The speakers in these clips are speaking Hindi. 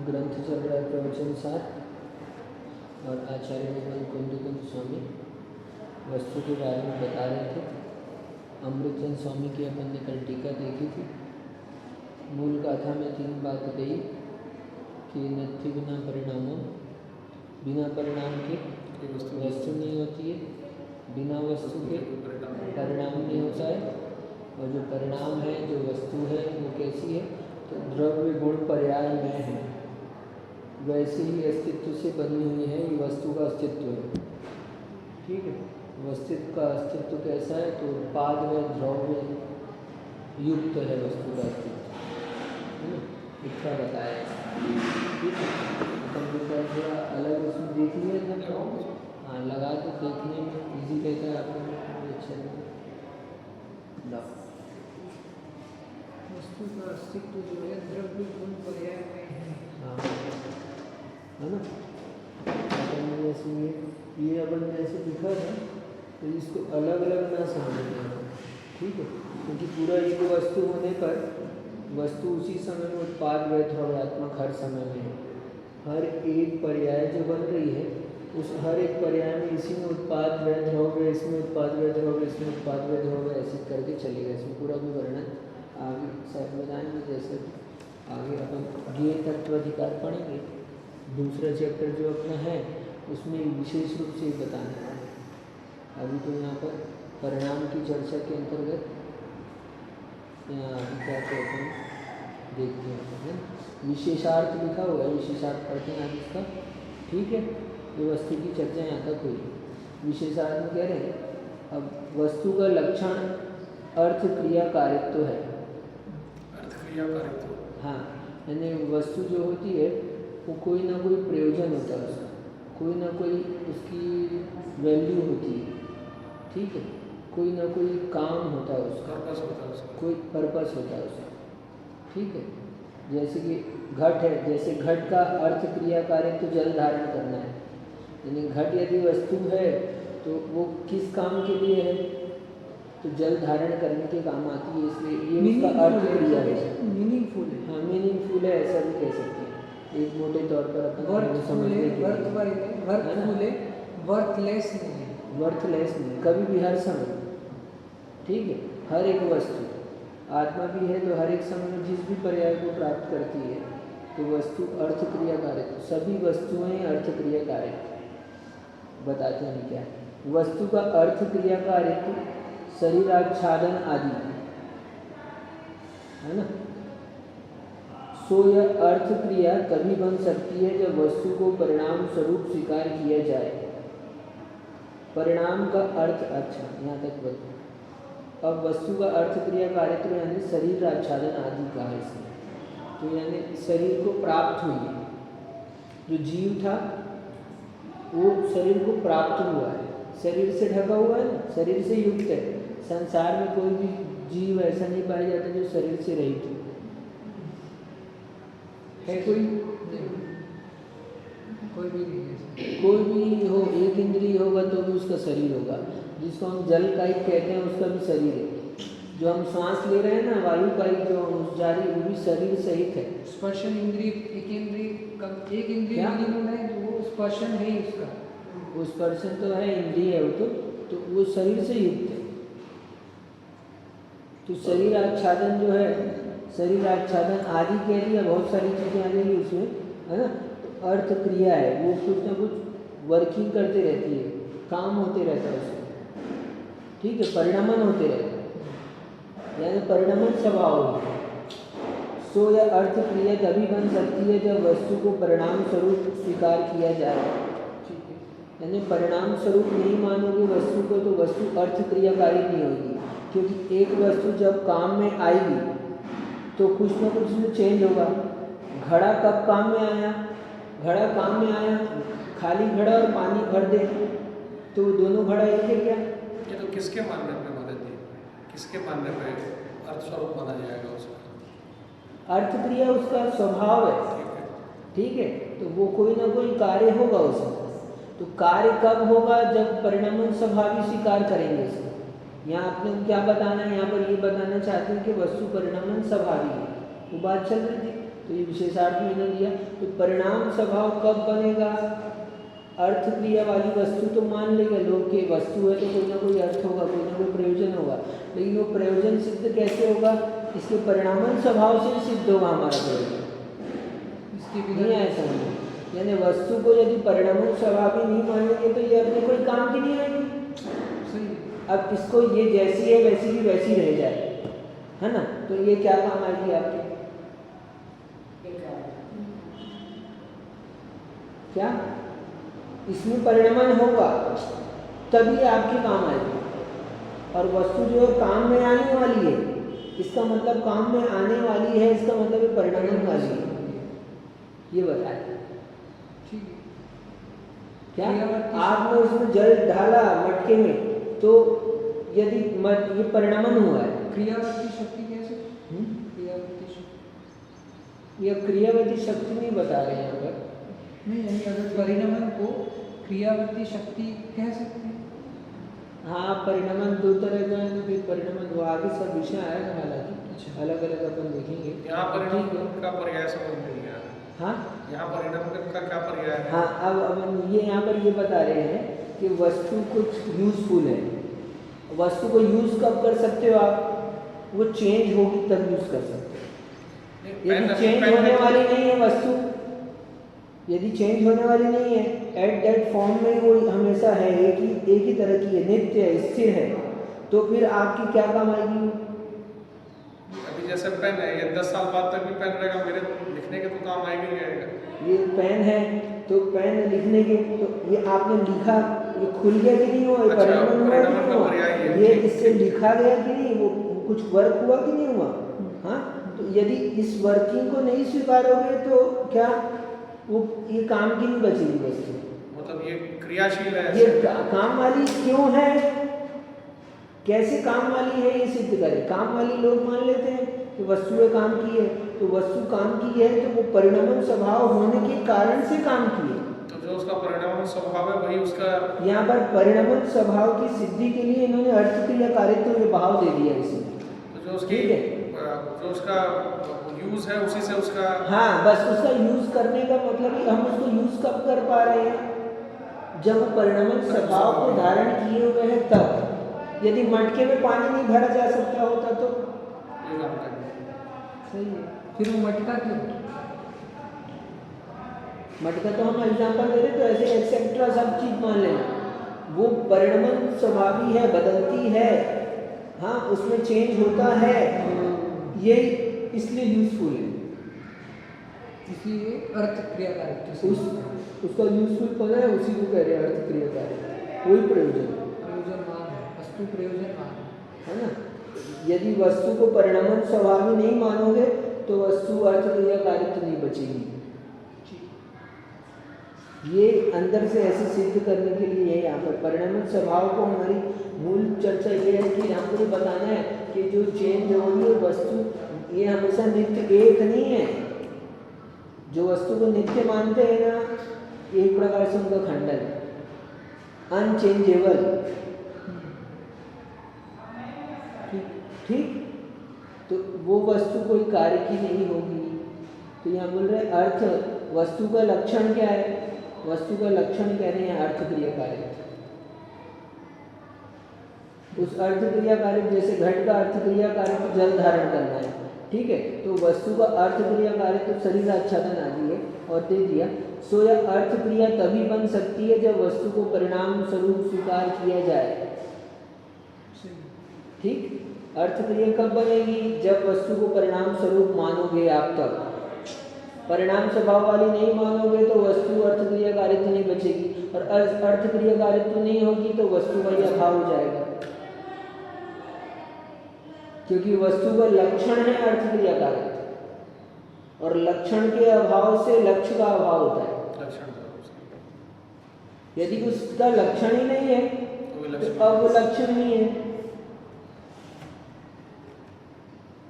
ग्रंथ चल रहा है प्रवचन सार और आचार्य भगवान कुंदकुंद स्वामी वस्तु के बारे में बता रहे थे। अमृतचंद स्वामी की अपन ने कल टीका देखी थी। मूल गाथा में 3 बात कही कि नथि बिना परिणामों, बिना परिणाम के वस्तु नहीं होती है, बिना वस्तु के परिणाम नहीं होता है, और जो परिणाम है जो वस्तु है वो कैसी है, तो द्रव्य गुण पर्याय में है, वैसे ही अस्तित्व से बनी हुई है। ये वस्तु का अस्तित्व है, ठीक है। वस्तु का अस्तित्व कैसा है, तो उत्पाद व द्रव्य युक्त है वस्तु का अस्तित्व, है ना, इतना बताया, ठीक है। कंप्यूटर थोड़ा अलग उसमें देख लिया था, हाँ लगा तो देखने में इजी रहता है आपको, अच्छा लगता। वस्तु का अस्तित्व जो है द्रव्य गुण पर्याय में है, हाँ है ना। अपन जैसे ये अपन जैसे लिखा था तो इसको अलग अलग ना समझना, ठीक है, क्योंकि पूरा एक वस्तु होने पर वस्तु उसी समय में उत्पाद व द्रव्यात्मक हर समय में है। हर एक पर्याय जो बन रही है उस हर एक पर्याय में इसी में उत्पाद व द्रव्य, इसमें उत्पाद व द्रव्य, इसमें उत्पाद व द्रव्य, ऐसे करके चलेगा। इसमें पूरा भी वर्णन आगे शायद बताएंगे, जैसे आगे अपन ज्ञेय तत्वाधिकार पढ़ेंगे, दूसरा चैप्टर जो अपना है उसमें विशेष रूप से बताना है। अभी तो यहाँ पर परिणाम की चर्चा के अंतर्गत यहाँ क्या कहते हैं देखते हैं, विशेषार्थ लिखा हुआ है, विशेषार्थ पढ़ते हैं आज इसका, ठीक है। ये वस्तु की चर्चा यहाँ तक हुई। विशेषार्थ में कह रहे हैं अब वस्तु का लक्षण अर्थ क्रिया कारित्व है। अर्थ क्रिया कारित्व, हाँ, यानी वस्तु जो होती है वो कोई ना कोई प्रयोजन होता है उसका, कोई ना कोई उसकी वैल्यू होती है, ठीक है, कोई ना कोई काम होता है उसका, पर्पस होता है उसका, कोई पर्पस होता है उसका, ठीक है। जैसे कि घट है, जैसे घट का अर्थ क्रिया कार्य तो जल धारण करना है, यानी घट यदि वस्तु है तो वो किस काम के लिए है, तो जल धारण करने के काम आती है, इसलिए ये उसका अर्थ क्रिया है, मीनिंगफुल है। हाँ मीनिंगफुल है, ऐसा भी कह सकते हैं एक मोटे तौर पर अपन समझने के लिए। वर्थलेस नहीं है, वर्थलेस नहीं, कभी भी हर समय, ठीक है। हर एक वस्तु आत्मा भी है तो हर एक समय में जिस भी पर्याय को प्राप्त करती है तो वस्तु अर्थ क्रिया कार्य, सभी वस्तुएं अर्थ क्रिया कार्य बताते हैं क्या है। वस्तु का अर्थ क्रिया कार्य शरीराच्छादन आदि है ना। सो यह अर्थ क्रिया तभी बन सकती है जब वस्तु को परिणाम स्वरूप स्वीकार किया जाए। परिणाम का अर्थ, अच्छा यहाँ तक बता, अब वस्तु का अर्थ क्रिया कार्यत्व यानी शरीर आच्छादन आदि का है इसमें, तो यानी शरीर को प्राप्त हुई है, जो जीव था वो शरीर को प्राप्त हुआ है, शरीर से ढका हुआ है ना, शरीर से युक्त है। संसार में कोई भी जीव ऐसा नहीं पाया जाता जो शरीर से रहित है कोई कोई भी नहीं, कोई भी हो, एक इंद्रिय होगा तो भी उसका शरीर होगा। जिसको हम जल कायिक कहते हैं उसका भी शरीर है। जो हम श्वास ले रहे हैं ना, वायु कायिक जो हम जा रही है वो भी शरीर सहित है। स्पर्शन इंद्रिय, एक इंद्रिय मिनिमम है, वो स्पर्शन है उसका, वो स्पर्शन तो है, इंद्रिय है वो, तो वो शरीर से युक्त है। तो शरीर आच्छादन जो है, शरीर आच्छादन आदि कह दिया, बहुत सारी चीज़ें आ जाएंगी उसमें, है ना। तो अर्थ क्रिया है, वो कुछ ना कुछ वर्किंग करते रहती है, काम होते रहता है उसमें, ठीक है, परिणमन होते रहते हैं, यानी परिणमन स्वभाव है। सो यह अर्थ क्रिया तभी बन सकती है जब वस्तु को परिणाम स्वरूप स्वीकार किया जाए, ठीक है। यानी परिणाम स्वरूप नहीं मानोगे वस्तु को तो वस्तु अर्थ क्रियाकारी नहीं होगी, क्योंकि एक वस्तु जब काम में आएगी तो कुछ ना कुछ में चेंज होगा। घड़ा कब काम में आया, घड़ा काम में आया, खाली घड़ा और पानी भर दे तो दोनों घड़ा एक है क्या? ये तो किसके मानने पे मदद दी, किसके मानने पे अर्थ स्वरूप माना जाएगा उसका? अर्थ क्रिया उसका स्वभाव है, ठीक है, तो वो कोई ना कोई कार्य होगा उसमें। तो कार्य कब होगा, जब परिणामन स्वभावी स्वीकार करेंगे इसको। यहाँ आपने क्या बताना है, यहाँ पर ये बताना चाहते हैं कि वस्तु परिणामन स्वभावी है, वो बात चल रही थी। तो ये विशेषार्थ में इन्होंने दिया। तो परिणाम स्वभाव कब बनेगा? अर्थ क्रिया वाली वस्तु तो मान लेगा लोग कि वस्तु है तो कोई ना कोई अर्थ होगा, कोई ना कोई प्रयोजन होगा, लेकिन वो प्रयोजन सिद्ध कैसे होगा? इसके परिणामन स्वभाव से सिद्ध होगा हमारा प्रयोजन। इसके नहीं आया समझ में? यानी वस्तु को यदि परिणामन स्वभाव ही नहीं मानेंगे तो ये अपने कोई काम की नहीं आएगी। सही है। अब इसको ये जैसी है वैसी की वैसी रह जाए, है ना, तो ये क्या काम आएगी आपके? क्या इसमें परिणामन होगा तभी आपके काम आएगी। और वस्तु जो है काम में आने वाली है, इसका मतलब काम में आने वाली है, इसका मतलब ये परिणामन वाली है। ये बताए ठीक है। क्या आपने उसमें जल डाला मटके में तो यदि ये परिणामन हुआ है। क्रियावर्ती शक्ति कैसे? क्रियावर्ती शक्ति, ये क्रियावती शक्ति नहीं बता रहे हैं यहाँ पर। नहीं यानी अगर परिणामन को क्रियावर्ती शक्ति कह सकते हैं। हाँ, परिणामन दो तरह का है, फिर परिणामन वो आगे सब विषय आएगा, हालांकि अलग अलग अपन देखेंगे। यहाँ परिणाम का पर्याय समझ में नहीं आ रहा। हाँ, यहाँ परिणाम का क्या पर्याय है? हाँ, अब ये यहाँ पर ये बता रहे हैं कि वस्तु कुछ यूजफुल है। वस्तु को यूज कब कर सकते हो आप? वो चेंज होगी तब यूज कर सकते हो। यदि चेंज होने वाली नहीं है वस्तु, यदि चेंज होने वाली नहीं है, एट दैट फॉर्म में वो हमेशा है, एक ही तरह की है, नित्य है, स्थिर है, तो फिर आपकी क्या काम आएगी? अभी जैसे पेन है, ये 10 साल बाद तक भी पेन रहेगा, मेरे लिखने के तो काम आएगा ही आएगा। ये पेन है तो पेन लिखने के, तो ये आपने लिखा, ये खुल गया कि नहीं हुआ? अच्छा, परिणामन हुआ कि नहीं हुआ? ये इससे लिखा गया कि नहीं? वो कुछ वर्क हुआ कि नहीं हुआ? हाँ, तो यदि इस वर्किंग को नहीं स्वीकारोगे तो क्या वो ये काम की नहीं बचेगी वस्तु। मतलब ये क्रियाशील है, ये काम वाली क्यों है? कैसे काम वाली है ये सिद्ध करें। काम वाली लोग मान लेते हैं कि वस्तु ने काम की है, तो वस्तु काम की है तो वो परिणामन स्वभाव होने के कारण से काम की है। तो जो उसका परिणामन स्वभाव है वही उसका। यहाँ पर परिणामन स्वभाव की सिद्धि के लिए इन्होंने अर्थ क्रिया कारित्व ये भाव दे दिया इसमें। तो जो उसकी जो उसका यूज है उसी से उसका। हाँ, बस उसका यूज करने का मतलब ही हम उसको यूज कब कर पा रहे हैं? जब वो परिणामन स्वभाव को धारण किए हुए हैं तब। यदि मटके में पानी नहीं भरा जा सकता होता तो ये काम करेंगे। सही है। फिर वो मटका क्यों? मटका तो हम एग्जाम्पल दे रहे, तो ऐसे एक्सेट्रा सब चीज मान लेना। वो परिणामन स्वभावी है, बदलती है, हाँ, उसमें चेंज होता है, ये इसलिए यूजफुल है। इसलिए अर्थ क्रियाकारित्व उसका यूजफुल पद है, उसी को कह रहे हैं अर्थ क्रियाकारित्व। कोई प्रयोजनवान है, वस्तु प्रयोजनवान है ना। यदि वस्तु को परिणामन स्वभावी नहीं मानोगे तो वस्तु अर्थ क्रियाकारित्व नहीं बचेगी। ये अंदर से ऐसे सिद्ध करने के लिए है। यहाँ पर परिणामन स्वभाव को हमारी मूल चर्चा ये है कि हमको ये बताना है कि जो चेंज हो रही है वस्तु, ये हमेशा नित्य एक नहीं है। जो वस्तु को नित्य मानते हैं ना, एक प्रकार से उनका खंडन है, अनचेंजेबल। ठीक, तो वो वस्तु कोई कार्य की नहीं होगी। तो यहाँ बोल रहे अर्थ, वस्तु का लक्षण क्या है? वस्तु का लक्षण कह रहे हैं अर्थ क्रिया कार्य। उस अर्थ क्रिया कार्य, जैसे घट का अर्थ क्रिया कार्य तो जल धारण करना है, ठीक है, तो वस्तु का अर्थ क्रिया कार्य तो शरीर आच्छादन आदि है और दे दिया। सो यह अर्थ क्रिया तभी बन सकती है जब वस्तु को परिणाम स्वरूप स्वीकार किया जाए। ठीक, अर्थ क्रिया कब बनेगी? जब वस्तु को परिणाम स्वरूप मानोगे आप तब। परिणाम स्वभाव वाली नहीं मानोगे तो वस्तु अर्थ क्रिया कारित्व नहीं बचेगी, और अर्थ क्रिया कारित्व नहीं होगी तो वस्तु का ही अभाव हो जाएगा, क्योंकि वस्तु का लक्षण है अर्थ क्रिया कारित्व, और लक्षण के अभाव से लक्ष्य का अभाव होता है। यदि उसका लक्षण ही नहीं है तो अब वो लक्षण नहीं है।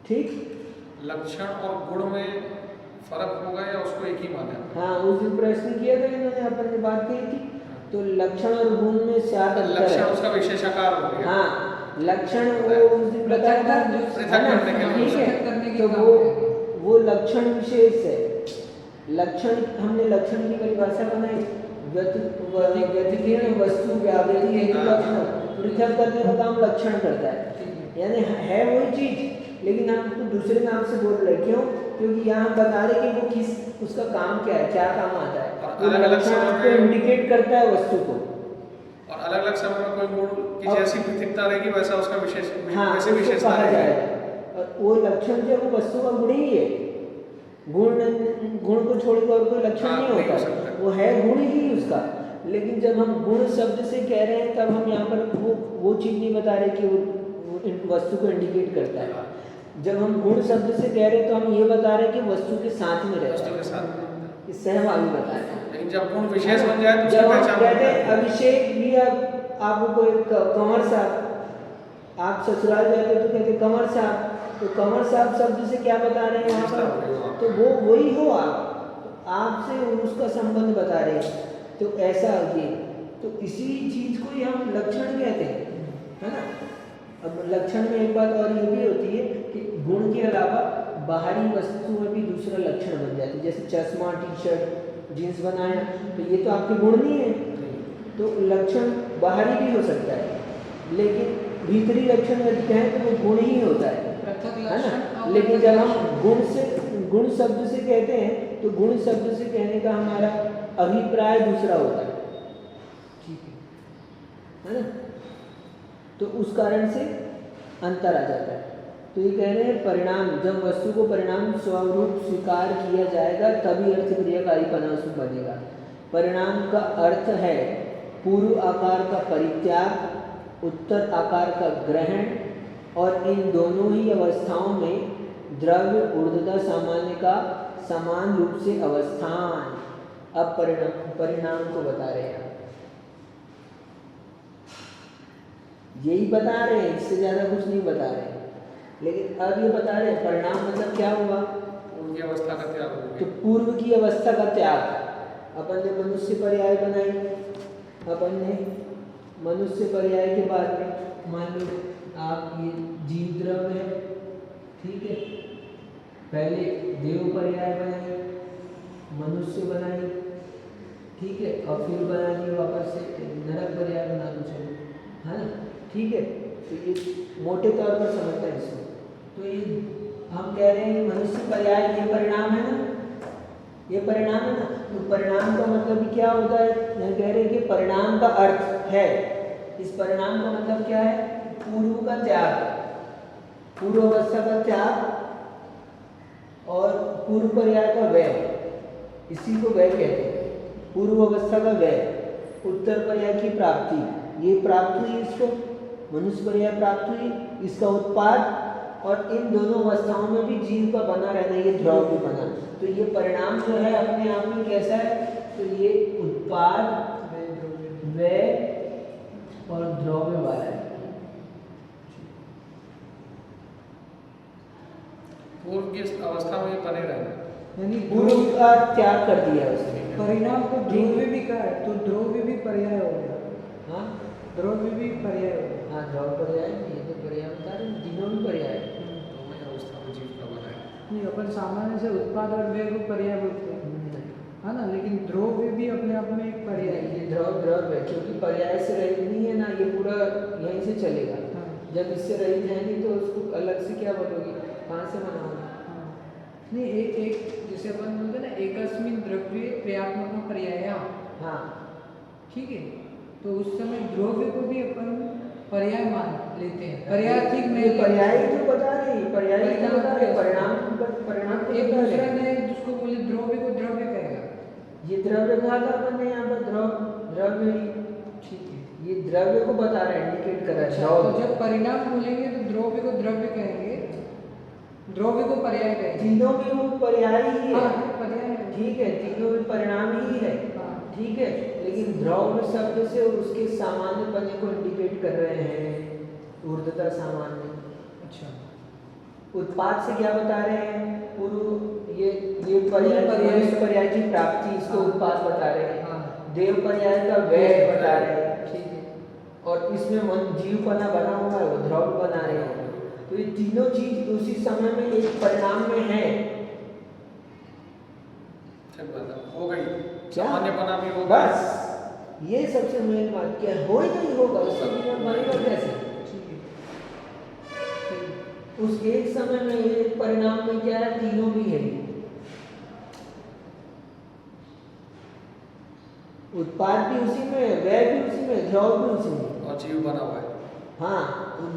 ठीक, लक्षण और गुण में फर्क होगा या उसको एक ही माने? हाँ, उस दिन प्रश्न किया था इन्होंने, अपन ने बात की थी। तो लक्षण और गुण में शायद अंतर है। लक्षण उसका विशेषाकार हो गया। हाँ, लक्षण वो उस दिन बताया था, पृथक करने के लिए, ठीक है, तो वो लक्षण विशेष है। लक्षण, हमने लक्षण की परिभाषा बनाई, व्यतिकीर्ण वस्तु व्यावृत्ति हेतु लक्षण, पृथक करने का काम लक्षण करता है। यानी है वही चीज लेकिन हम उसको दूसरे नाम से बोल रहे, क्यों? क्योंकि यहाँ हम बता रहे कि वो किस, उसका काम क्या है, क्या काम आता है, वो लक्षण आपको इंडिकेट करता है वस्तु को। और अलग अलग समय में कोई गुण की जैसी पृथकता रहेगी वैसा उसका विशेष, हाँ, वैसे विशेषता कहा रहेगी। जाएगा। और वो लक्षण जो है वो वस्तु का गुण ही है, गुण को छोड़कर और कोई लक्षण नहीं होता, वो है गुण ही उसका। लेकिन जब हम गुण शब्द से कह रहे हैं तब हम यहाँ पर वो चीज़ नहीं बता रहे कि वो वस्तु को इंडिकेट करता है। जब हम गुण शब्द से कह रहे हैं तो हम ये बता रहे हैं कि वस्तु के साथ में रहता वस्तु है, के साथ। इससे हम आगे बता रहे हैं। लेकिन जब गुण विशेष बन जाए तो उसकी जब हम पहचान कहते हैं होती है। अभिषेक भी, अब आपको कोई कंवर साहब, आप ससुराल जाते हो तो कहते कंवर साहब, तो कंवर साहब शब्द से क्या बता रहे हैं यहाँ पर? तो वो वही हो, आपसे उसका संबंध बता रहे हैं। तो ऐसा ये, तो इसी चीज को ही हम लक्षण कहते हैं, है ना। अब लक्षण में एक बात और ये भी होती है कि गुण के अलावा बाहरी वस्तु में भी दूसरा लक्षण बन जाती है। जैसे चश्मा, टी शर्ट, जीन्स बनाया, तो ये तो आपके गुण नहीं है, तो लक्षण बाहरी भी हो सकता है, लेकिन भीतरी लक्षण यदि कहें तो वो गुण ही होता है ना। लेकिन जब हम गुण शब्द से कहते हैं तो गुण शब्द से कहने का हमारा अभिप्राय दूसरा होता है, ठीक है ना। तो उस कारण से अंतर आ जाता है। तो ये कह रहे हैं परिणाम, जब वस्तु को परिणाम स्वरूप स्वीकार किया जाएगा तभी अर्थ क्रियाकारीपना उसमें बनेगा। परिणाम का अर्थ है पूर्व आकार का परित्याग, उत्तर आकार का ग्रहण, और इन दोनों ही अवस्थाओं में द्रव्य ऊर्ध्वता सामान्य का समान रूप से अवस्थान। अब परिणाम को बता रहे हैं, यही बता रहे हैं, इससे ज़्यादा कुछ नहीं बता रहे हैं। लेकिन अब ये बता रहे हैं परिणाम मतलब क्या हुआ, पूर्व की अवस्था का त्याग हो तो गया। पूर्व की अवस्था का त्याग। अपन ने मनुष्य पर्याय बनाई, अपन ने मनुष्य पर्याय के बाद में मान लो आप ये जीव द्रव्य है, ठीक है, पहले देव पर्याय बनाई, मनुष्य बनाई, ठीक है, और फिर बना दी वापस से नरक पर्याय बना दो, चलो, है ना, ठीक है। तो ये मोटे तौर पर समझते हैं इसको। तो ये हम कह रहे हैं मनुष्य पर्याय ये परिणाम है ना, ये परिणाम है ना। तो परिणाम का मतलब क्या होता है, मैं कह रहे हैं कि परिणाम का अर्थ है, इस परिणाम का मतलब क्या है, पूर्व का त्याग, पूर्व अवस्था का त्याग और पूर्व पर्याय का व्यय, इसी को व्यय कहते हैं। पूर्व अवस्था का व्यय, उत्तर पर्याय की प्राप्ति, ये प्राप्त हुई इसको, मनुष्य पर्याय प्राप्त हुई, इसका उत्पाद, और इन दोनों अवस्थाओं में भी जीव का बना रहना, ये द्रव्य बना। तो ये परिणाम जो है अपने आप में कैसा है, तो ये उत्पाद, व्यय और द्रव्य वाला है। पूर्व की अवस्था में बने रहना, यानी पूर्व का त्याग कर दिया उसने। परिणाम को द्रव्य भी कहा है, तो द्रव्य भी पर्याय हो गया। हाँ, द्रव्य भी पर्याय हो गया। हाँ, द्रव्य पर्याय, ये तो पर्याय बता रहे हैं, तीनों भी पर्याय है। दोनों अवस्था में जीव का बना है। नहीं, अपन सामान्य से उत्पाद और व्यय को पर्याय बोलते हैं, है ना, लेकिन द्रव्य भी अपने आप में एक पर्याय है। ये द्रव्य है, क्योंकि पर्याय से रहित नहीं है ना, ये पूरा यहीं से चलेगा। हाँ। जब इससे रहित है नहीं तो उसको अलग से क्या बोलोगे, कहाँ से बनाओगे? हाँ। नहीं, एक जैसे अपन बोलते हैं ना, एकस्मिन द्रव्य क्रियात्मक पर्याय, हाँ, ठीक है, तो उस समय द्रव्य को भी अपन पर्याय मान लेते हैं। पर्याय ठीक नहीं, पर्याय जो बता रहे हैं, पर्याय क्या बता रहे हैं, परिणाम को एक बता रहे दूसरा हैं। ने जिसको बोले द्रव्य को द्रव्य कहेगा, ये द्रव्य कहा था अपन ने यहाँ पर, द्रव्य ही, ठीक है। ये द्रव्य को बता रहे हैं, इंडिकेट कर रहा है। तो जब परिणाम बोलेंगे तो द्रव्य को द्रव्य कहेंगे, द्रव्य को पर्याय कहेंगे। तीनों भी वो पर्याय ही है, हाँ, पर्याय है। ठीक है, तीनों भी परिणाम ही है, हाँ। ठीक है। लेकिन द्रव्य शब्द से उसके सामान्य पने को इंडिकेट कर रहे हैं, ऊर्ध्वता सामान्य। अच्छा, उत्पाद से क्या बता रहे हैं, पूर्व ये पर्याय की प्राप्ति, इसको हाँ। उत्पाद बता रहे हैं। हाँ। देव पर्याय का व्यय बता रहे हैं, ठीक है। और इसमें मन जीवपना बना हुआ है, वो द्रव्य बना रहे हैं। तो ये तीनों चीज उसी समय में एक परिणाम में है, फिर बता हो गई क्या? सामान्य बना भी होगा बस ये सबसे मेन बात, क्या हो ही नहीं होगा, उससे बिना बनेगा कैसे? उस एक समय में एक परिणाम में क्या है, तीनों भी है, उत्पाद भी उसी में है, व्यय भी उसी में, ध्रुव भी उसी में, और जीव बना हुआ है। हाँ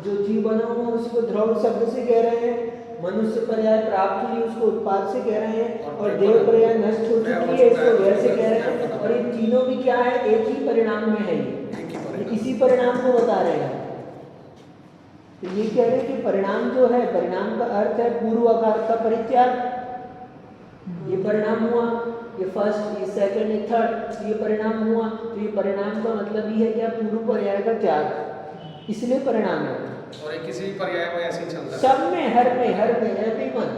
जो जीव बना हुआ है उसको ध्रुव शब्द से कह रहे हैं, मनुष्य पर्याय प्राप्त हुई उसको उत्पाद से कह रहे हैं, और देव पर्याय नष्ट हो चुकी है इसको व्यय से कह रहे हैं, और ये तीनों भी क्या है, एक ही परिणाम में है, ये इसी परिणाम को बता रहे हैं। तो ये कह रहे हैं कि परिणाम जो है, परिणाम का अर्थ है पूर्व आकार का परित्याग, ये परिणाम हुआ, ये फर्स्ट, ये सेकंड, ये थर्ड, ये परिणाम हुआ, तो ये परिणाम का मतलब ही है क्या, पूर्व पर्याय का त्याग, इसलिए परिणाम है। और ये किसी भी पर्याय में ऐसे ही चलता है, सब में, हर में एवरीवन,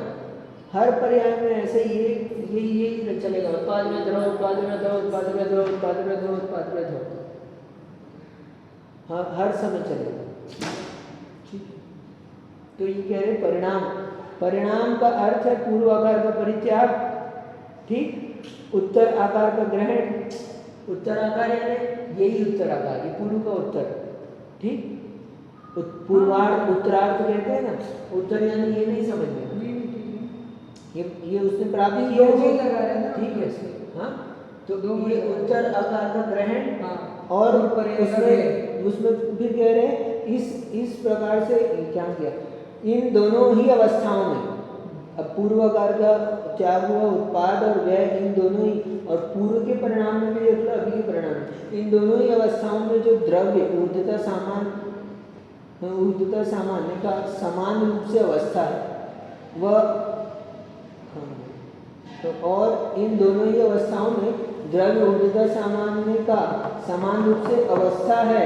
हर पर्याय में ऐसे ये चलेगा, उत्पाद में ध्रुव, उत्पाद में ध्रुव, उत्पाद में ध्रुव, उत्पाद में ध्रुव, उत्पाद में ध्रुव, हाँ हर समय चलेगा। ठीक, तो ये कह रहे परिणाम, परिणाम का अर्थ है पूर्व आकार का परित्याग, ठीक, उत्तर आकार का ग्रहण, उत्तर आकार यानी यही उत्तर आकार, ये पूर्व का उत्तर, ठीक, पूर्वार्ध उत्तरार्ध कहते हैं ना, उत्तर यानी ये नहीं समझ में, ये उसने प्राप्त किया है, ठीक है, हाँ, तो ये उत्तर आकार का ग्रहण, और उसमें फिर कह रहे हैं इस प्रकार से क्या किया, इन दोनों ही अवस्थाओं में, अब पूर्व आकार का त्याग हुआ, उत्पाद और व्यय, इन दोनों ही, और पूर्व के परिणाम में भी देख लो, अभी के परिणाम में, इन दोनों ही अवस्थाओं में जो द्रव्य ऊर्ध्वता सामान्य का समान रूप से अवस्था है वह, तो और इन दोनों ही अवस्थाओं में द्रव्य ऊर्ध्वता सामान्य का समान रूप से अवस्था है,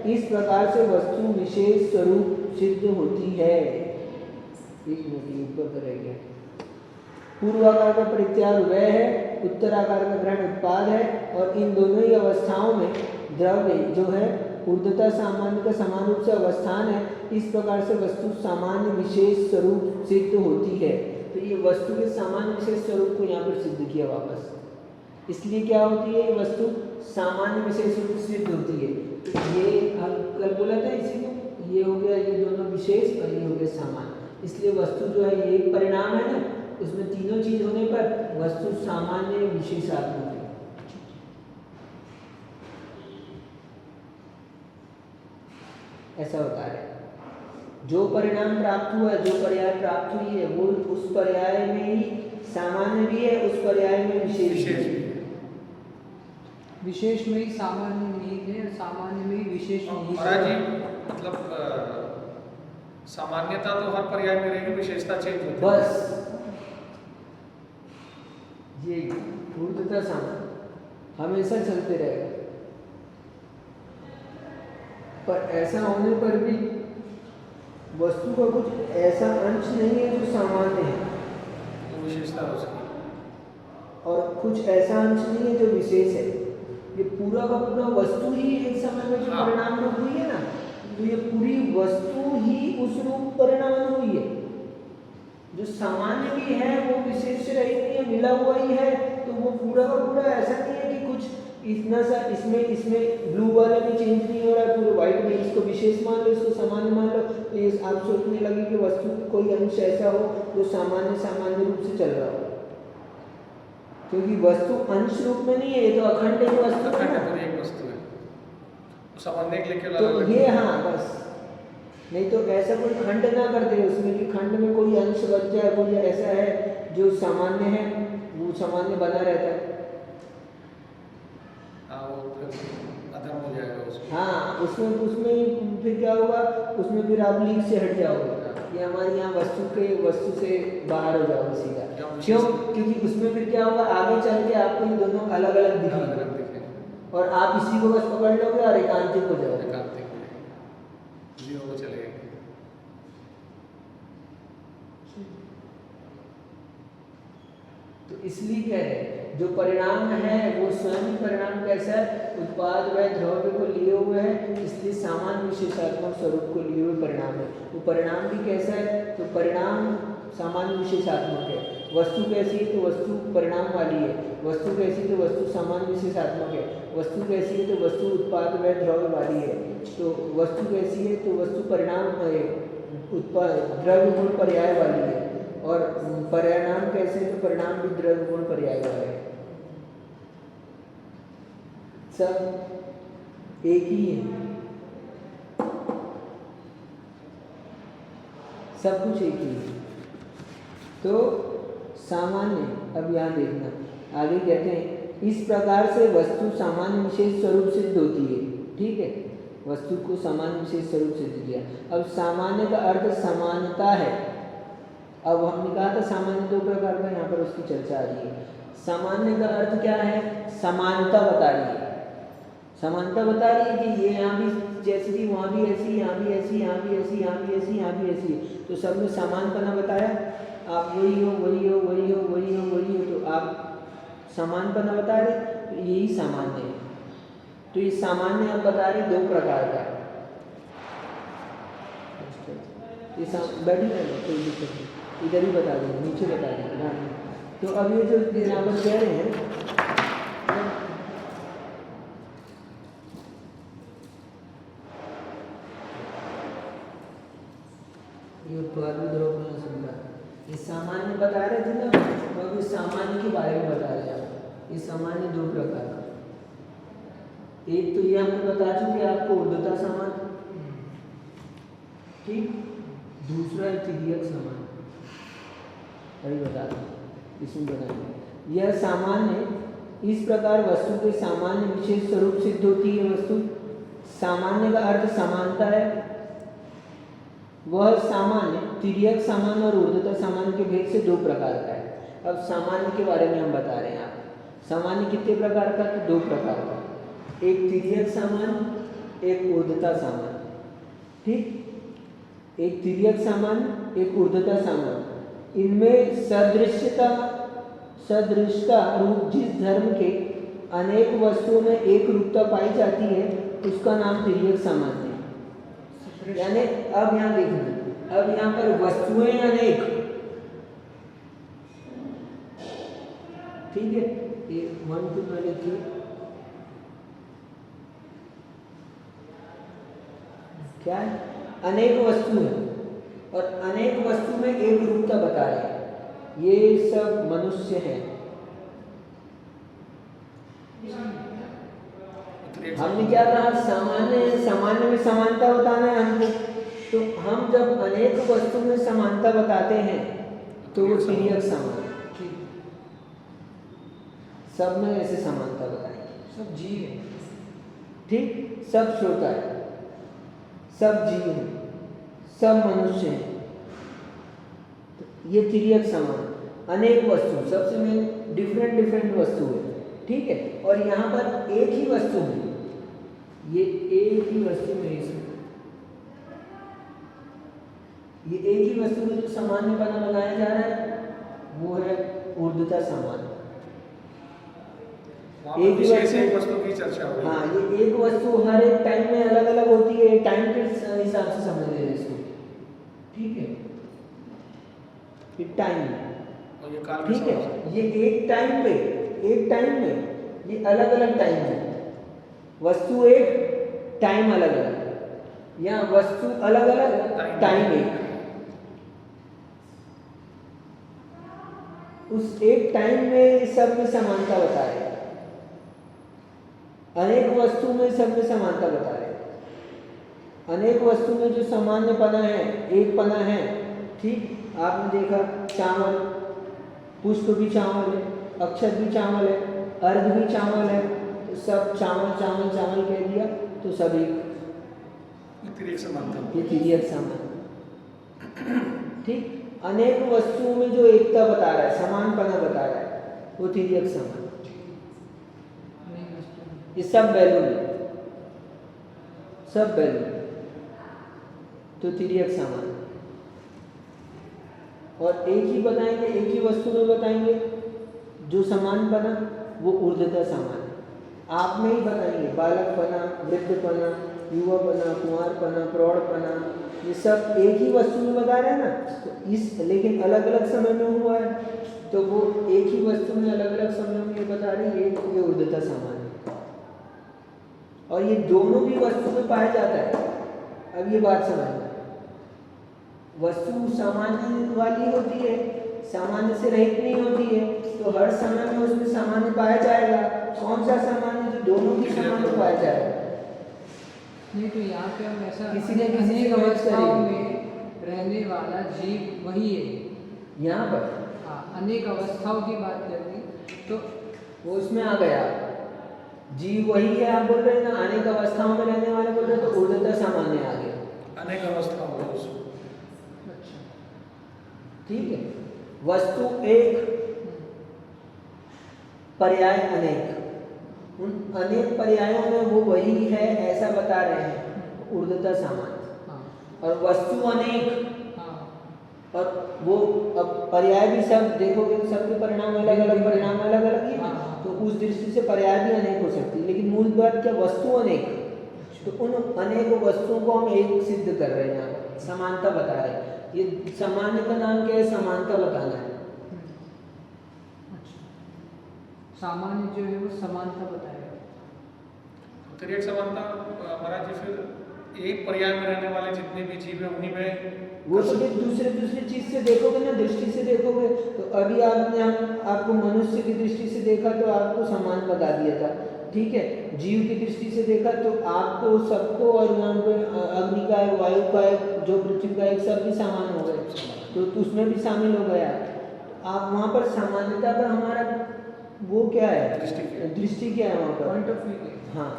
इस प्रकार से वस्तु विशेष स्वरूप सिद्ध होती है। एक मिनट ऊपर रह गया, पूर्व आकार का परित्याग व्यय है, उत्तर आकार का ग्रहण उत्पाद है, और इन दोनों ही अवस्थाओं में द्रव्य जो है ऊर्ध्वता सामान्य का समान रूप से अवस्थान है, इस प्रकार से वस्तु सामान्य विशेष स्वरूप सिद्ध होती है। तो ये वस्तु के सामान्य विशेष स्वरूप को यहाँ पर सिद्ध किया वापस, इसलिए क्या होती है, वस्तु सामान्य विशेष रूप से सिद्ध होती है। तो ये हम कल बोला था इसी को, ये हो गया, ये दोनों विशेष और ये हो गया सामान्य, इसलिए वस्तु जो है ये एक परिणाम है ना, उसमें तीनों चीज होने पर वस्तु सामान्य विशेषात्मक है। ऐसा बता रहे हैं, जो परिणाम प्राप्त हुआ है, जो पर्याय प्राप्त हुई है, वो उस पर्याय में ही सामान्य भी है, उस पर्याय में विशेष भी है। विशेष में ही सामान्य नहीं है, सामान्य में ही विशेष नहीं महाराज जी, है। मतलब सामान्यता तो हर पर्याय में रहेगी, विशेषता चेंज होती है। बस ये ऊर्ध्वता सामान्य हमेशा चलते रहेगा, पर ऐसा होने पर भी वस्तु का कुछ ऐसा अंश नहीं है जो सामान्य है, तो विशेषता हो सकती और कुछ ऐसा अंश नहीं है जो विशेष है। ये पूरा का पूरा वस्तु ही एक समय में जो परिणाम रूप हुई है ना, तो ये पूरी वस्तु ही उस रूप परिणाम हुई है। जो सामान्य भी है वो विशेष रहित नहीं है, मिला हुआ ही है, तो वो पूरा का पूरा ऐसा नहीं है कि कुछ इतना सा इसमें ब्लू वाले में चेंज नहीं हो रहा है, पूरे व्हाइट में इसको विशेष मान लो, इसको सामान्य मान लो, तो ये आप सोचने लगे कि वस्तु कोई अंश ऐसा हो जो सामान्य रूप से चल रहा हो, क्योंकि वस्तु अंश रूप में नहीं है, ये तो अखंड एक वस्तु है, है, एक वस्तु है, समझने के लिए तो ये हाँ बस, नहीं तो ऐसा कोई खंड ना कर दे उसमें कि खंड में कोई अंश बच जाए, कोई ऐसा है जो सामान्य है, वो सामान्य बना रहता है। अधर्म हो जाएगा उसमें। हाँ, उसमें फिर क्या होगा, उसमें फिर आप लीक से हट जाओगे, ये हमारे यहाँ वस्तु से बाहर हो जाओगे सीधा। क्यों? क्योंकि उसमें फिर क्या होगा, आगे चल के आपको ये दोनों अलग अलग दिखेंगे और आप इसी को बस पकड़ लोगे और एकांतिक हो जाओगे, जीरो को चले गए। तो इसलिए कह रहे हैं जो परिणाम है वो स्वयं परिणाम कैसा है, उत्पाद व द्रव्य को लिए हुए है, इसलिए सामान्य विशेषात्मक स्वरूप को लिए हुए परिणाम है। वो परिणाम भी कैसा है, तो परिणाम सामान्य विशेषात्मक है, वस्तु कैसी है तो वस्तु परिणाम वाली है, वस्तु कैसी है तो वस्तु सामान्य विशेषात्मक है, वस्तु कैसी है तो वस्तु उत्पाद व द्रव्य वाली है, तो वस्तु कैसी है तो वस्तु परिणाम उत्पाद द्रव्य गुण पर्याय वाली है, और परिणाम कैसे है तो परिणाम भी द्रव्य गुण पर्याय वाला है। सब एक ही है, सब कुछ एक ही है। तो सामान्य, अब यहाँ देखना आगे कहते हैं इस प्रकार से वस्तु सामान्य विशेष स्वरूप सिद्ध होती है। ठीक है, वस्तु को सामान्य विशेष स्वरूप सिद्ध किया। अब सामान्य का अर्थ समानता है। अब हमने कहा था सामान्य दो प्रकार का, यहाँ पर उसकी चर्चा आ रही है। सामान्य का अर्थ क्या है? समानता बता रही है, समानता बता रही है कि ये यहाँ भी जैसी थी वहाँ भी ऐसी, यहाँ भी ऐसी, यहाँ भी ऐसी, यहाँ भी ऐसी, यहाँ भी ऐसी, तो सब में समानपना बताया। आप वही हो वही हो वही हो वही हो वही हो, तो आप समानपना बता रहे, तो यही सामान्य है। तो ये सामान्य आप बता रहे दो प्रकार का। ये बैठी रहना, कोई दिक्कत नहीं, इधर ही बता देंगे, नीचे बता देंगे ना। तो अब ये जो यहाँ पर कह रहे हैं, ये ये सामान्य बता रहे थे ना, तो इस सामान्य के बारे में बता रहे हैं। ये सामान्य दो प्रकार का, एक तो ये हमने बता चुके आपको ऊर्ध्वता सामान्य, ठीक, दूसरा है तिर्यक सामान्य, अभी बता दो इसमें बताएंगे। यह सामान्य इस प्रकार वस्तु के सामान्य विशेष स्वरूप सिद्ध होती है। वस्तु सामान्य का अर्थ समानता है। वह सामान्य तिर्यक सामान्य और ऊर्ध्वता सामान्य के भेद से दो प्रकार का है। अब सामान्य के बारे में हम बता रहे हैं आपको। सामान्य कितने प्रकार का? तो दो प्रकार का, एक तिर्यक सामान्य, एक ऊर्ध्वता सामान्य। ठीक, एक तिर्यक सामान्य, एक ऊर्ध्वता सामान्य। इनमें सदृशता रूप जिस धर्म के अनेक वस्तुओं में एक रूपता पाई जाती है उसका नाम तिर्यक सामान्य है। यानी अब यहाँ देखना, अब यहाँ पर वस्तुएं अनेक, ठीक है, ये 1 2 में लिखिए। क्या है? अनेक वस्तु है, और अनेक वस्तु में एक रूपता बता रहे हैं। ये सब मनुष्य हैं। हमने क्या कहा? सामान्य में समानता बताना है हमको। तो हम जब अनेक वस्तु में समानता बताते हैं तो वो तिर्यक सामान्य, सब में ऐसे समानता बताएंगे। सब जीव है, ठीक, सब श्रोता है, सब जीव है, सब मनुष्य है, तो ये तिर्यक सामान्य। अनेक वस्तु, सबसे में डिफरेंट वस्तु है, ठीक है। और यहाँ पर एक ही वस्तु है, ये एक ही वस्तु में ये एक ही वस्तु में जो सामान्य बना बनाया जा रहा है वो है ऊर्ध्वता सामान्य। एक ही वस्तु की चर्चा हो रही है। हाँ, ये एक वस्तु हर एक टाइम में अलग अलग होती है, टाइम के हिसाब से समझ रहे हैं इसको, ठीक है। ये टाइम, और ये काल, ठीक है। ये एक टाइम में ये अलग अलग टाइम है। वस्तु एक, टाइम अलग अलग, या वस्तु अलग अलग, टाइम एक। उस एक टाइम में सब में समानता बता रहे हैं, अनेक वस्तु में सब में समानता बता रहे हैं। अनेक वस्तु में जो सामान्य पना है, एक पना है, ठीक। आपने देखा चावल, पुष्प भी चावल है, अक्षर भी चावल है, अर्घ भी चावल है, तो सब चावल चावल चावल कह दिया तो सब एक, तिर्यक समानता, ये तिर्यक सामान्य, ठीक। अनेक वस्तुओं में जो एकता बता रहा है, समानपना बता रहा है, वो तिर्यक सामान्य। ये सब बैलून है, सब बैलून, तो तिर्यक सामान्य। और एक ही बताएंगे, एक ही वस्तु में बताएंगे जो समान बना वो ऊर्ध्वता सामान्य। आप में ही बताएंगे, बालकपना, वृद्धपना, युवापना, कुंवारपना, प्रौढ़पना, ये सब एक ही वस्तु में बता रहे हैं ना। तो इस लेकिन अलग अलग समय में हुआ है, तो वो एक ही वस्तु में अलग अलग समयों में ये बता रही है ये ऊर्ध्वता सामान्य, और ये दोनों भी वस्तु में पाया जाता है। अब ये बात समझना, वस्तु सामान्य वाली होती है, सामान्य से रहित नहीं होती है, तो हर समय में उसमें सामान्य पाया जाएगा। कौन सा सामान्य? जो दोनों की सामान्य पाया जाएगा। नहीं तो यहाँ पे हम ऐसा किसी ने किसी अनेक से मैच अवस्थाओं करेगी। में रहने वाला जीव वही है। यहाँ पर हाँ, अनेक अवस्थाओं की बात करेंगे तो वो उसमें आ गया, जीव वही है आप बोल रहे हैं ना, अनेक अवस्थाओं में रहने वाले बोल रहे हैं, तो ऊर्ध्वता सामान्य आ गया। अनेक अवस्था में उसको अच्छा ठीक है, वस्तु एक, पर्याय अनेक, उन अनेक पर्यायों में वो वही है ऐसा बता रहे हैं, ऊर्ध्वता सामान्य। हाँ और वस्तु अनेक, हाँ और वो अब पर्याय भी सब देखोगे, सबके परिणाम अलग अलग, परिणाम अलग अलग ही ना, हाँ। तो उस दृष्टि से पर्याय भी अनेक हो सकती है, लेकिन मूल बात क्या, वस्तु अनेक। तो उन अनेक वस्तुओं को हम एक सिद्ध कर रहे हैं, यहाँ पर समानता बता रहे हैं। ये सामान्य का नाम क्या है? समानता बताना है। अच्छा, सामान्य जो है वो समानता बताएगा। तिर्यक समानता महाराज जी फिर एक पर्याय में रहने वाले जितने भी जीव हैं उन्हीं में वो तो फिर दूसरी चीज से देखोगे ना, दृष्टि से देखोगे। तो अभी आपने आपको मनुष्य की दृष्टि से देखा तो आपको समान बता दिया था, ठीक है। जीव की दृष्टि से देखा तो आपको सबको, और यहाँ पे अग्नि का एक, वायु का एक, जो पृथ्वी का एक, सब भी समान हो गए, तो उसमें भी शामिल हो गया। आप वहाँ पर सामान्यता पर हमारा वो क्या है, दृष्टि क्या है वहाँ पर, पॉइंट ऑफ व्यू। हाँ,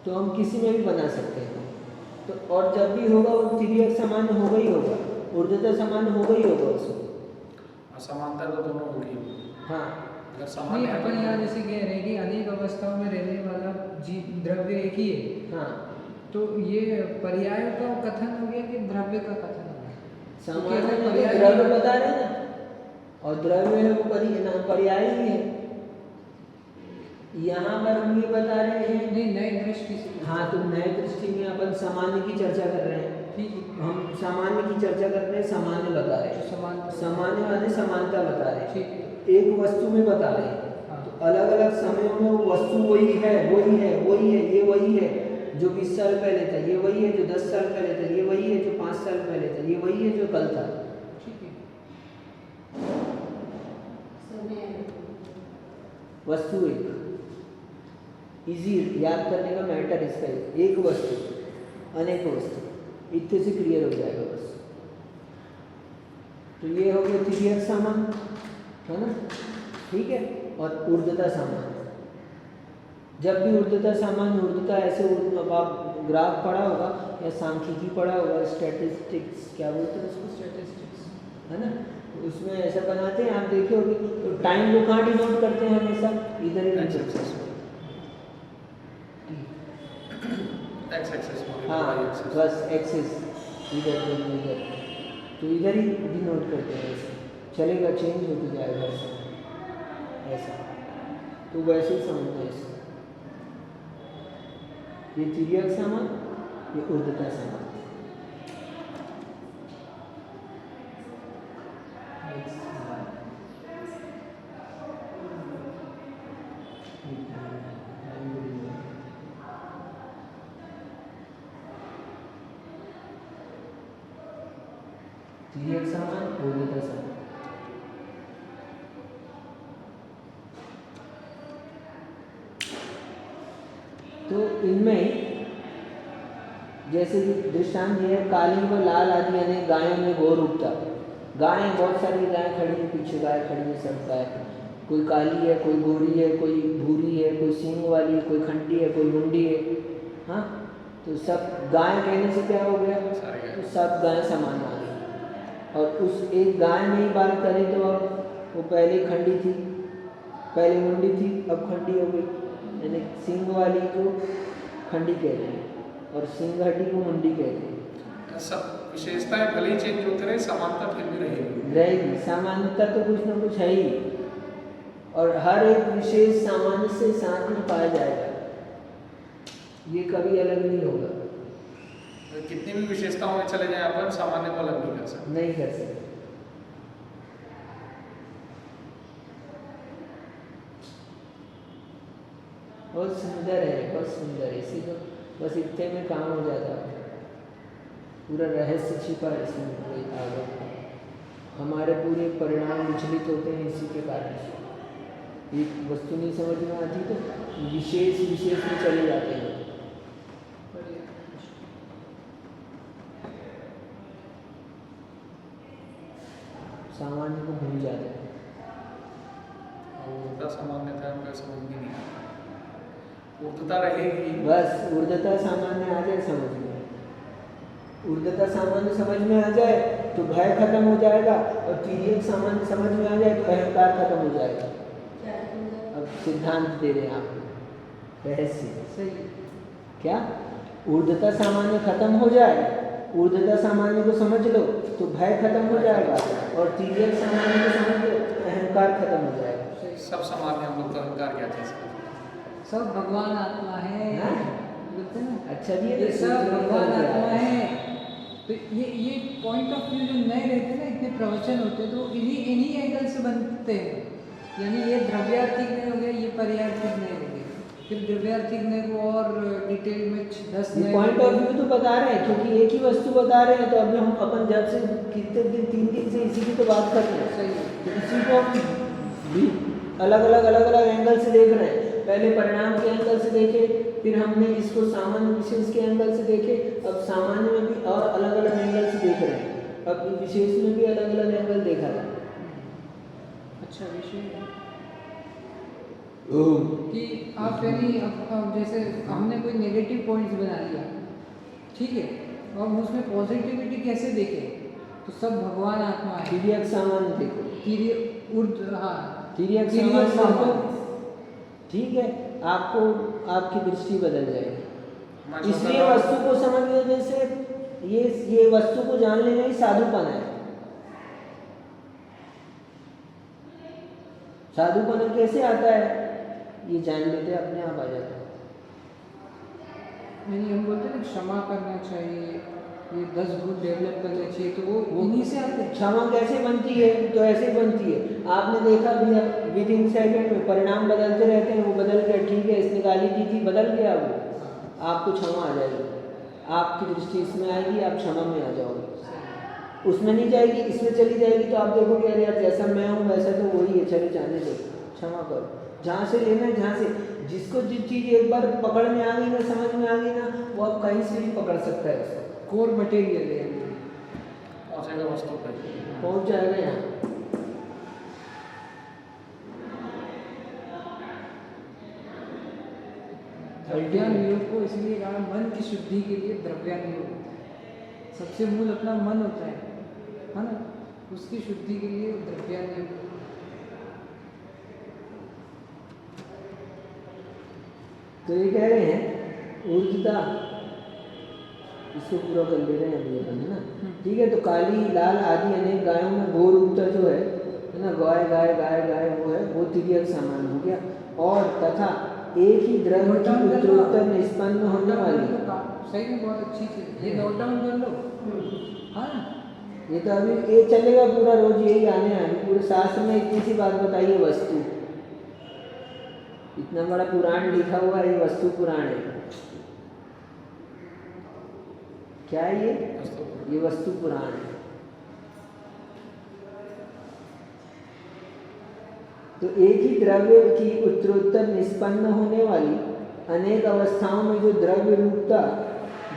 तो हम किसी में भी बना सकते हैं। तो और जब भी होगा वो तिर्यक सामान्य होगा ही होगा, ऊर्ध्वता सामान्य होगा ही होगा उसमें। असमानता तो दोनों होगी। हाँ, अगर नहीं, सामान्य अपन यहाँ जैसे कह रहे हैं कि अनेक अवस्थाओं में रहने वाला जीव द्रव्य एक ही है, हाँ, तो ये पर्याय का कथन हो गया कि द्रव्य का कथन हो गया? सामान्य में पर्याय तो द्रव्य बता रहे हैं ना, और द्रव्य है वो पर्याय ही है। यहाँ पर हम ये बता रहे हैं, नहीं, नए दृष्टि से। हाँ, तो नए दृष्टि में अपन सामान्य की चर्चा कर रहे हैं। ठीक है, हम सामान्य की चर्चा कर रहे हैं, सामान्य बता रहे हैं, समानता। सामान्य माने समानता बता रहे हैं, ठीक है। एक वस्तु में बता रहे हैं। हाँ। तो अलग अलग समयों में वो वस्तु वही है, वही है, वही है, ये वही है जो 20 साल पहले था, ये वही है जो 10 साल पहले था, ये वही है जो 5 साल पहले था, ये वही है जो कल था। ठीक है, वस्तु एक, इजी याद करने का मैटर इसका एक वस्तु, अनेक वस्तु, इतने से क्लियर हो जाएगा बस। तो ये हो गया तिर्यक सामान्य, है ना, ठीक है। और ऊर्ध्वता सामान्य, जब भी ऊर्ध्वता सामान्य, ऊर्ध्वता ऐसे, अब आप ग्राफ पढ़ा होगा या सांख्यिकी पढ़ा होगा, स्टैटिस्टिक्स क्या बोलते हैं उसको, स्टैटिस्टिक्स, है ना, तो उसमें ऐसा बनाते हैं, आप देखे होंगे। तो टाइम को कहाँ डिनोट करते हैं हमेशा, इधर ही एक्स एक्सेस हाँ, बस एक्सेस इधर, तो इधर ही डिनोट करते हैं, ऐसा चलेगा, चेंज होते जाएगा ऐसा, तो वैसे ही समझना है इसको। ये तिर्यक सामान्य, ये ऊर्ध्वता सामान्य। तिर्यक सामान्य, ऊर्ध्वता सामान्य। तो इनमें जैसे कि दृष्टांत ये है, काली व लाल आदि अनेक गायों में गौ रूपता। गायें बहुत सारी गायें खड़ी हैं, पीछे गाय खड़ी है, सब गाय, कोई काली है, कोई गोरी है, कोई भूरी है, कोई सींग वाली है, कोई खंडी है, कोई मुंडी है, हाँ, तो सब गाय कहने से क्या हो गया, तो सब गायें समान आ गई। और उस एक गाय में ही बात करें तो अब वो पहले खंडी थी, पहले मुंडी थी, अब खंडी हो गई, यानी सींग वाली को खंडी कहते हैं और सींग हड्डी को मुंडी कहते हैं। सब विशेषताएं भले ही चेंज होते रहे, समानता फिर भी रहेगी। सामान्यता तो कुछ ना कुछ है ही, और हर एक विशेष सामान्य से साथ में पाया जाएगा, ये कभी अलग नहीं होगा। कितनी भी विशेषताओं में चले जाए अपन सामान्य को अलग नहीं कर सकते। नहीं कर सकते। बहुत सुंदर है, बहुत सुंदर है। इसी को बस इतने में काम हो जाता है। पूरा रहस्य छिपा है इसमें कोई आगे। हमारे पूरे परिणाम विचलित होते हैं इसी के कारण। एक वस्तु नहीं समझ में आती तो विशेष में चले जाते हैं। सामान्य को भूल जाते हैं। ऊर्जा सामान्य था, हमको समझ में नहीं आया। ऊर्धता रहेगी, बस ऊर्धता सामान्य आ जाए समझ में। ऊर्धता सामान्य समझ में आ जाए तो भय खत्म हो जाएगा, और तिर्यक सामान्य समझ में आ जाए तो अहंकार खत्म हो जाएगा। अब सिद्धांत दे रहे हैं आप, रहस्य सही। क्या? ऊर्धता सामान्य खत्म हो जाए, ऊर्धता सामान्य को समझ लो तो भय खत्म हो जाएगा, और तिर्यक सामान्य को समझ लो तो अहंकार खत्म हो जाएगा। सब सामान्य हम लोग तो अहंकार क्या चीज़ का? सब भगवान आत्मा है। हाँ? बोलते ना, अच्छा जी, ये सब भगवान आत्मा है। तो ये पॉइंट ऑफ व्यू जो नए रहते हैं ना, इतने प्रवचन होते हैं तो इन्हीं एंगल से बनते हैं। यानी ये द्रव्यार्थिक नहीं हो गया, ये पर्यार्थिक नहीं हो गया, फिर द्रव्यार्थिक नहीं को और डिटेल में 10 नए पॉइंट ऑफ व्यू तो बता रहे हैं, क्योंकि एक ही वस्तु बता रहे हैं। तो अभी हम अपन जब से कितने दिन 3 दिन से इसी की तो बात कर रहे हैं। सही है। तो इसी को हम भी अलग अलग एंगल से देख रहे हैं। पहले परिणाम के एंगल से देखे, फिर हमने इसको सामान्य विशेष के एंगल से देखे, अब सामान्य में भी और अलग अलग एंगल से देख रहे हैं। अब विशेष में भी अलग अलग एंगल देखा है। अच्छा विषय है ओह, कि आप यानी अब जैसे हमने कोई नेगेटिव पॉइंट्स बना लिया, ठीक है, और हम उसमें पॉजिटिविटी कैसे देखें? तो सब भगवान आत्मा है। तिर्यक सामान्य देखो, तिर्यक सामान्य, ठीक है, आपको आपकी दृष्टि बदल जाएगी। इसलिए वस्तु को समझ लेने से ये वस्तु को जान लेना ही साधुपन है। साधुपन कैसे आता है? ये जान लेते अपने आप आ जाता है। यानी हम बोलते हैं ना, क्षमा करना चाहिए, ये 10 गुण डेवलप करने चाहिए, तो वो इन्हीं से आते हैं। क्षमा कैसे बनती है? तो ऐसे बनती है। आपने देखा भी है, विद इन सेकेंड में परिणाम बदलते रहते हैं। वो बदल गया, ठीक है, इसने गाली दी थी, बदल गया, वो आपको क्षमा आ जाएगी। आपकी दृष्टि इसमें आएगी, आप क्षमा में आ जाओगे। उसमें नहीं जाएगी, इसमें चली जाएगी, तो आप देखोगे अरे यार जैसा मैं हूँ वैसा तो वही है, चलो जाने दो, क्षमा करो। जहाँ से लेना है, जहाँ से जिसको जिस चीज़ एक बार पकड़ में आ गई ना, समझ में आ गई ना, वो आप कहीं से भी पकड़ सकता है उसको। कोर मटेरियल है, पहुँचेगा वस्तु पर, पहुँच जाएगा यहाँ। द्रव्यान योग को इसलिए कहा मन की शुद्धि के लिए द्रव्यान योग होता है। सबसे मूल अपना मन होता है ना, उसकी शुद्धि के लिए द्रव्यान योग। तो ये कह रहे हैं ऊर्जता, इसको पूरा कर ले रहे हैं अभी अपन, है ना। ठीक है, तो काली लाल आदि अनेक गायों में गो रूपता जो है ना, गाय गाय गाय गाय वो है, वो तिर्यक सामान हो गया। और तथा एक ही द्रव्य की उत्तरोत्तर निष्पन्न होने वाली, सही में बहुत अच्छी चीज, ये नोट डाउन कर लो। हाँ, ये तो अभी ये चलेगा पूरा रोज, यही आने आने पूरे शास्त्र में इतनी सी बात बताइए। वस्तु, इतना बड़ा पुराण लिखा हुआ है, ये वस्तु पुराण है। क्या है ये वस्तु पुराण है। तो एक ही द्रव्य की उत्तरोत्तर निष्पन्न होने वाली अनेक अवस्थाओं में जो द्रव्य रूपता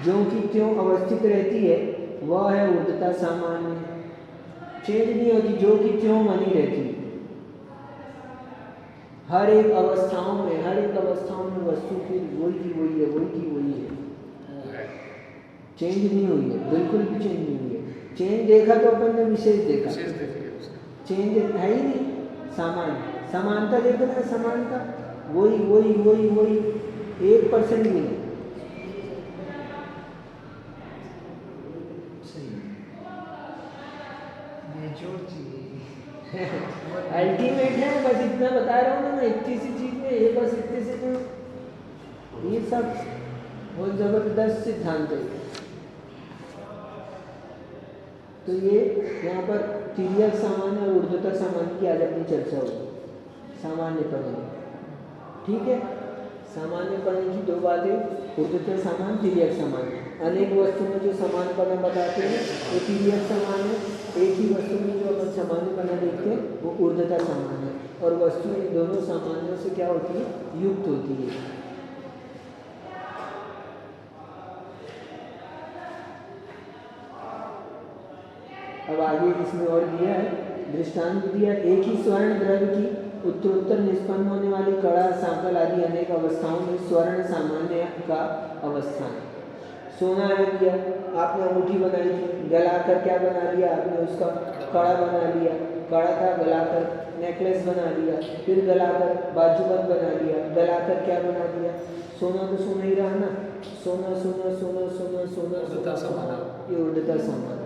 ज्यों की त्यों अवस्थित रहती है, वह है ऊर्धता सामान्य। चेंज नहीं होती, जो की त्यों बनी रहती है। हर एक अवस्थाओं में वस्तु फिर वही की वही है, वही की वही है, चेंज नहीं हुई है, बिल्कुल भी चेंज नहीं हुई है। चेंज देखा तो अपन ने विशेष देखा, चेंज है ही नहीं। समानता देखो ना, समानता वही वही वही वही, 1% भी नहीं। अल्टीमेट है, बस इतना बता रहा हूँ ना मैं, इतनी सी चीज में ये, बस इतने से में ये सब बहुत जबरदस्त सिद्धांत है। तो ये यहाँ पर तिर्यक सामान्य और ऊर्ध्वता सामान्य की आज अपनी चर्चा होगी, सामान्य पद में। ठीक है, सामान्यपन की दो बातें ऊर्ध्वता समान तिर्यक समान। अनेक वस्तु में जो समानपना बताते हैं वो तिर्यक समान है, एक ही वस्तु में जो अपन सामान्यपना देखते हैं वो ऊर्ध्वता समान है। और वस्तु इन दोनों सामान्यों से क्या होती है, युक्त होती है। अब आगे इसमें और दिया है, दृष्टांत दिया, एक ही स्वर्ण द्रव्य की उत्तरोत्तर निष्पन्न होने वाली कड़ा, सांकल आदि अनेक अवस्थाओं में स्वर्ण सामान्य का अवस्थान। सोना है दिया, आपने अंगूठी बनाई थी, गलाकर क्या बना लिया आपने, उसका कड़ा बना लिया, कड़ा था गलाकर नेकलेस बना लिया, फिर गलाकर बाजूबंद बना लिया, गलाकर क्या बना दिया, सोना तो सोना ही रहा ना, सोना सोना सोना सोना सोना सोना सोना, ये ऊर्ध्वता समान।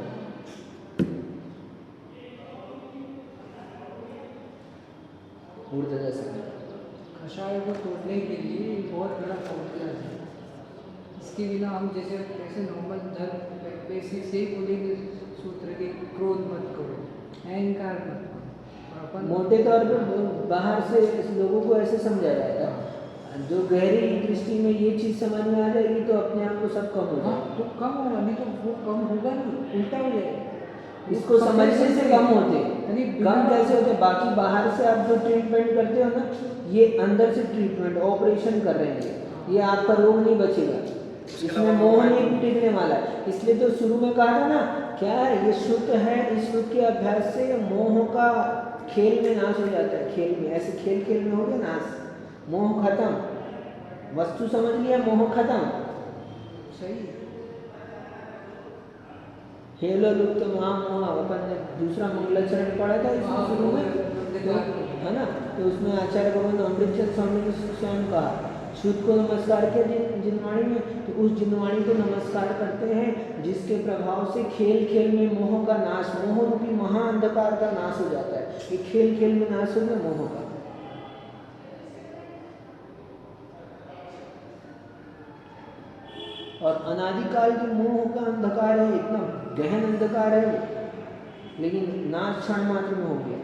ऊर्ध्वता समान कषाय को तोड़ने के लिए बहुत बड़ा फॉर्मूला है। इसके बिना हम जैसे नॉर्मल धर्म बेसिक से ही बोलेंगे सूत्र के, क्रोध मत करो, अहंकार मत करो। और अपन मोटे तौर पर बाहर से लोगों को ऐसे समझाया जाएगा, जो गहरी दृष्टि में ये चीज़ समझ में आ जाएगी तो अपने आप को सब कम होगा। हाँ, तो कम होगा, नहीं तो वो कम होगा नहीं, उल्टा हो जाएगा। इसको समझने से कम होते, यानी कम कैसे होते, बाकी बाहर से आप जो ट्रीटमेंट करते हो ना, ये अंदर से ट्रीटमेंट ऑपरेशन कर रहे हैं, ये आपका रोग नहीं बचेगा, इसमें मोह नहीं टिकने वाला है। इसलिए तो शुरू में कहा था ना, क्या है ये शुद्ध है, इस शुद्ध के अभ्यास से मोह का खेल में नाश हो जाता है। खेल में ऐसे खेल खेल में हो गया नाश, मोह खत्म, वस्तु समझ लिया, मोह खत्म। सही है। हेलो लुप्त महामोह, अपन ने दूसरा मंगलाचरण पढ़ा था इसमें शुरू में, तो है ना, तो उसमें आचार्य भगवान अमृतचंद स्वामी ने स्वयं कहा, शुद्ध को नमस्कार किया जिनवाणी में, तो उस जिनवाणी को नमस्कार करते हैं जिसके प्रभाव से खेल खेल में मोह का नाश, मोह रूपी महाअंधकार का नाश हो जाता है। ये खेल खेल में नाश हो गया मोह का। और अनादिकाल के मोह का अंधकार है, इतना गहन अंधकार है वो, लेकिन नाश क्षण मात्र में हो गया।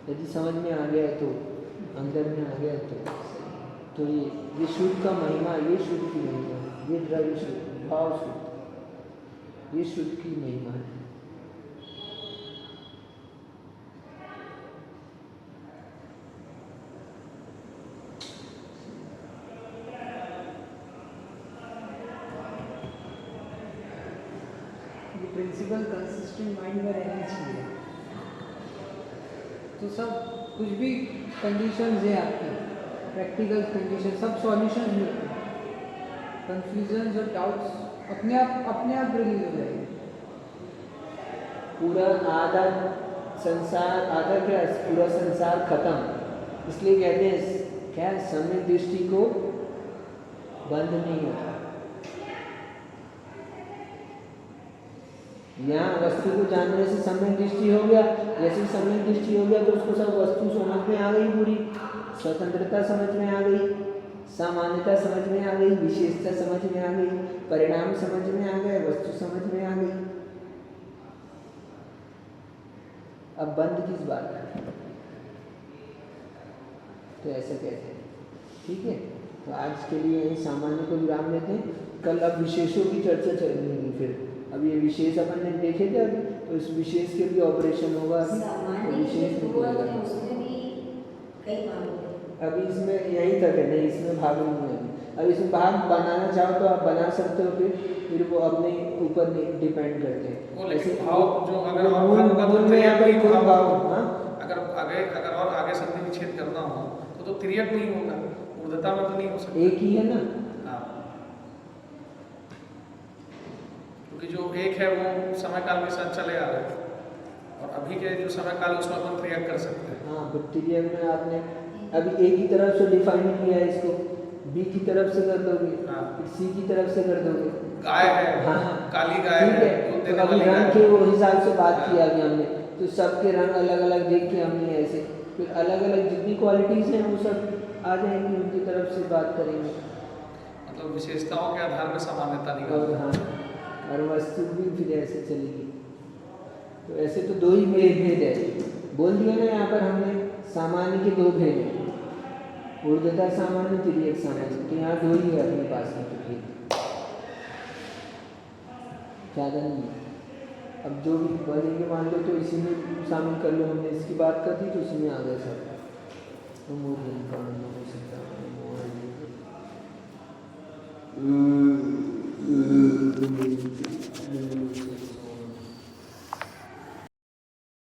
यदि समझ में आ गया तो, अंदर में आ गया तो ये शुद्ध का महिमा, ये शुद्ध की महिमा है, ये द्रव्य शुद्ध, भाव शुद्ध, ये शुद्ध की महिमा है। प्रिंसिपल कंसिस्टेंट माइंड में रहनी चाहिए, तो सब कुछ भी कंडीशंस है आपकी, प्रैक्टिकल कंडीशन, सब सॉल्यूशन मिलते हैं। कंफ्यूजन और डाउट्स अपने आप रिलीज हो जाएंगे। पूरा आधा संसार, आधा क्या, पूरा संसार खत्म। इसलिए कहते हैं क्या, सम्यक दृष्टि को बंद नहीं होता। यहाँ वस्तु को जानने से सम्यक दृष्टि हो गया, जैसे सम्यक दृष्टि हो गया तो उसको सब वस्तु समझ में आ गई, पूरी स्वतंत्रता समझ में आ गई, सामान्यता समझ में आ गई, विशेषता समझ में आ गई, परिणाम समझ में आ गए, वस्तु समझ में आ गई। अब बंद किस बात है, तो ऐसा कहते हैं। ठीक है, तो आज के लिए यही सामान्य को विराम देते हैं। कल अब विशेषों की चर्चा चलेगी। फिर अब ये विशेष अपन ने देखे थे अभी, तो इस विशेष के भी ऑपरेशन होगा अभी, तो विशेष निकलेगा। अभी इसमें यहीं तक है, नहीं इसमें भाग नहीं है। अब इसमें भाग बनाना चाहो तो आप बना सकते हो, फिर वो अपने ऊपर डिपेंड करते हैं। ऐसे भाव जो अगर अगर और आगे संधि विच्छेद करना हो तो त्रियक नहीं होगा, ऊर्ध्वता में तो नहीं हो सकता, एक ही है ना। हाँ, क्योंकि जो एक है वो समय काल के साथ चले आ रहे हैं, और अभी के जो समय काल उसमें अपन त्रियक कर सकते हैं। हाँ, तो त्रियक में आपने अभी ए की तरफ से डिफाइन किया है, इसको बी की तरफ से कर दोगे, सी की तरफ से कर दोगे। गाय है, हाँ, काली गाय है, तो अभी रंग के वो हिसाब से बात किया अभी हमने, तो सबके रंग अलग अलग देख के हमने ऐसे फिर अलग अलग जितनी क्वालिटीज़ हैं वो सब आ जाएंगी, उनकी तरफ से बात करेंगे। मतलब विशेषताओं के आधार में सामान्यता निकाल। और हाँ, और वस्तु भी फिर ऐसे चलेगी। तो ऐसे तो दो ही भेद है, बोल दिया ना यहाँ पर हमने, सामान्य के दो भेद हैं, ऊर्ध्वता सामान्य तिर्यक सामान्य, तो यहाँ दो ही है अपने पास में, तो फिर ज़्यादा नहीं है। अब जो भी बनेंगे मान लो तो इसी में शामिल कर लो, हमने इसकी बात कर दी तो इसी में आ गया सब। नमो ध्यान नमो सीता नमो